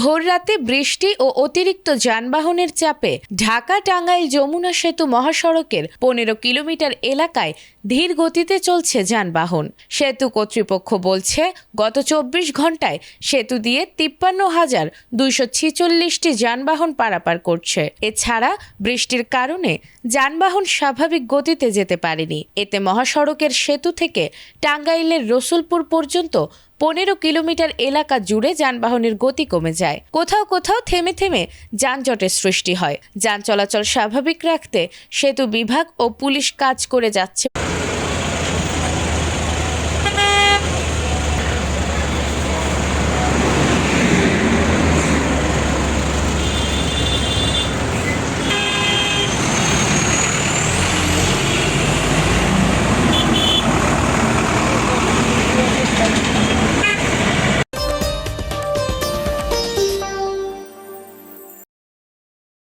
ভোররাতে বৃষ্টি ও অতিরিক্ত যানবাহনের চাপে ঢাকা টাঙ্গাইল যমুনা সেতু মহাসড়কের ১৫ কিলোমিটার এলাকায় ধীর গতিতে চলছে যানবাহন। সেতু কর্তৃপক্ষ বলছে, গত ২৪ ঘন্টায় সেতু দিয়ে ৫৩,২৪৬টি যানবাহন পারাপার করছে। এছাড়া বৃষ্টির কারণে যানবাহন স্বাভাবিক গতিতে যেতে পারেনি। এতে মহাসড়কের সেতু থেকে টাঙ্গাইলের রসুলপুর পর্যন্ত ১৫ কিলোমিটার এলাকা জুড়ে যানবাহনের গতি কমে যায়। কোথাও কোথাও থেমে থেমে যানজটের সৃষ্টি হয়। যান চলাচল স্বাভাবিক রাখতে সেতু বিভাগ ও পুলিশ কাজ করে যাচ্ছে।